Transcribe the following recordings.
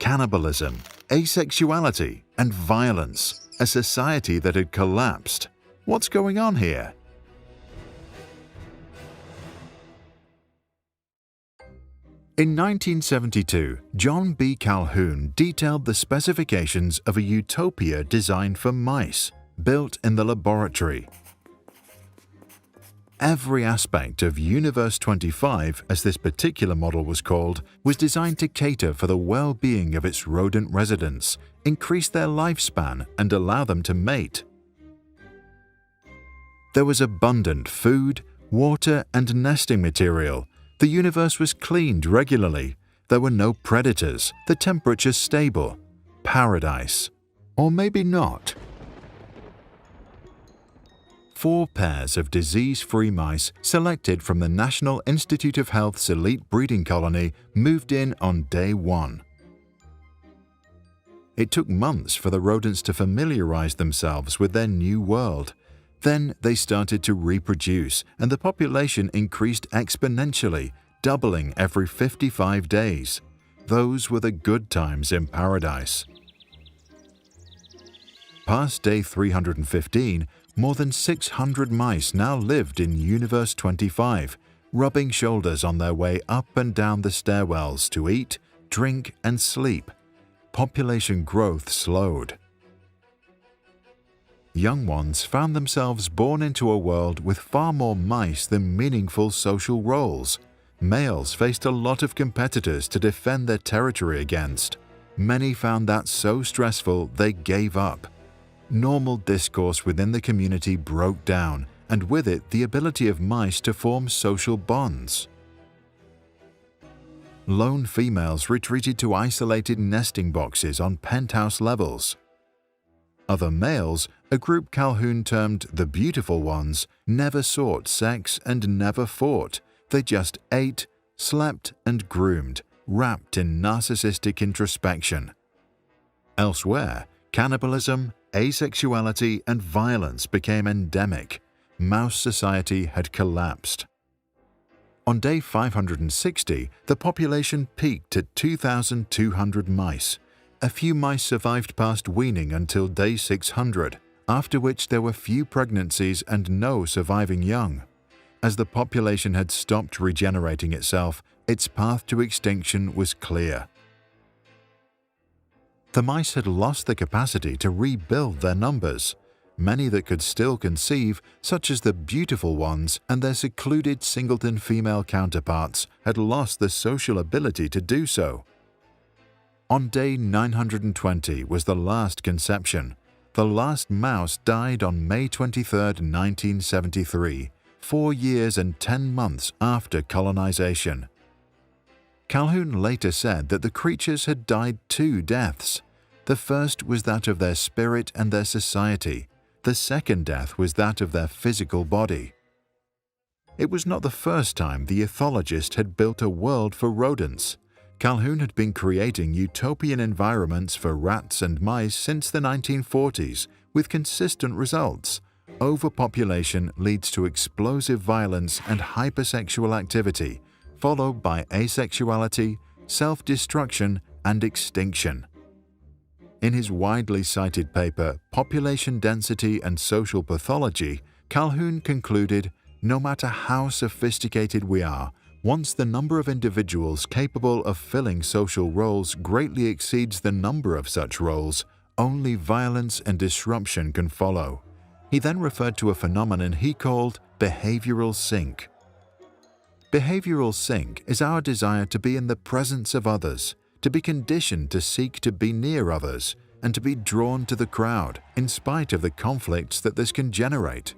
cannibalism, asexuality, and violence, a society that had collapsed. What's going on here? In 1972, John B. Calhoun detailed the specifications of a utopia designed for mice, built in the laboratory. Every aspect of Universe 25, as this particular model was called, was designed to cater for the well-being of its rodent residents, increase their lifespan, and allow them to mate. There was abundant food, water, and nesting material. The universe was cleaned regularly. There were no predators, the temperature stable. Paradise. Or maybe not. 4 pairs of disease-free mice selected from the National Institute of Health's elite breeding colony moved in on day 1. It took months for the rodents to familiarize themselves with their new world. Then they started to reproduce, and the population increased exponentially, doubling every 55 days. Those were the good times in paradise. Past day 315, more than 600 mice now lived in Universe 25, rubbing shoulders on their way up and down the stairwells to eat, drink, and sleep. Population growth slowed. Young ones found themselves born into a world with far more mice than meaningful social roles. Males faced a lot of competitors to defend their territory against. Many found that so stressful they gave up. Normal discourse within the community broke down, and with it the ability of mice to form social bonds. Lone females retreated to isolated nesting boxes on penthouse levels. Other males, a group Calhoun termed the beautiful ones, never sought sex and never fought. They just ate, slept, and groomed, wrapped in narcissistic introspection. Elsewhere, cannibalism, asexuality, and violence became endemic. Mouse society had collapsed. On day 560, the population peaked at 2,200 mice. A few mice survived past weaning until day 600, after which there were few pregnancies and no surviving young. As the population had stopped regenerating itself, its path to extinction was clear. The mice had lost the capacity to rebuild their numbers. Many that could still conceive, such as the beautiful ones and their secluded singleton female counterparts, had lost the social ability to do so. On day 920 was the last conception. The last mouse died on May 23, 1973, 4 years and 10 months after colonization. Calhoun later said that the creatures had died 2 deaths. The first was that of their spirit and their society. The second death was that of their physical body. It was not the first time the ethologist had built a world for rodents. Calhoun had been creating utopian environments for rats and mice since the 1940s, with consistent results. Overpopulation leads to explosive violence and hypersexual activity, followed by asexuality, self-destruction, and extinction. In his widely cited paper, Population Density and Social Pathology, Calhoun concluded, "No matter how sophisticated we are, once the number of individuals capable of filling social roles greatly exceeds the number of such roles, only violence and disruption can follow." He then referred to a phenomenon he called behavioral sync. Behavioral sync is our desire to be in the presence of others, to be conditioned to seek to be near others, and to be drawn to the crowd, in spite of the conflicts that this can generate.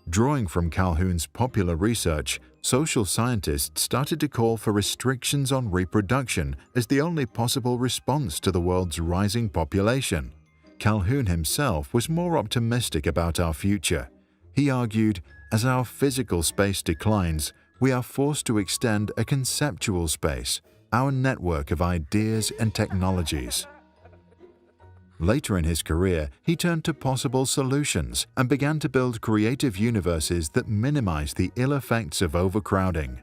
Drawing from Calhoun's popular research, social scientists started to call for restrictions on reproduction as the only possible response to the world's rising population. Calhoun himself was more optimistic about our future. He argued, as our physical space declines, we are forced to extend a conceptual space, our network of ideas and technologies. Later in his career, he turned to possible solutions and began to build creative universes that minimize the ill effects of overcrowding.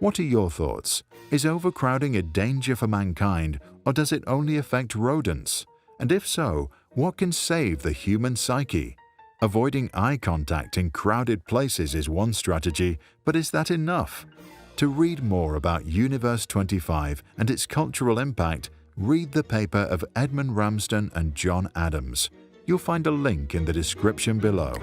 What are your thoughts? Is overcrowding a danger for mankind, or does it only affect rodents? And if so, what can save the human psyche? Avoiding eye contact in crowded places is one strategy, but is that enough? To read more about Universe 25 and its cultural impact, read the paper of Edmund Ramsden and John Adams. You'll find a link in the description below.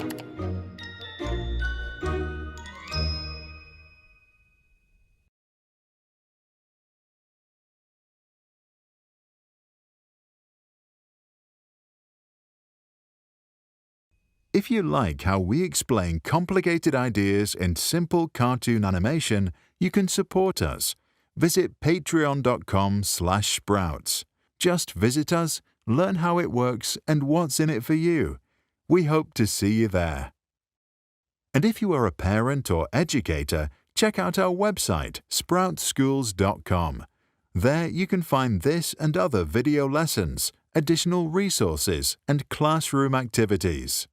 If you like how we explain complicated ideas in simple cartoon animation, you can support us. Visit patreon.com/sprouts. Just visit us, learn how it works and what's in it for you. We hope to see you there. And if you are a parent or educator, check out our website, sproutsschools.com. There you can find this and other video lessons, additional resources, and classroom activities.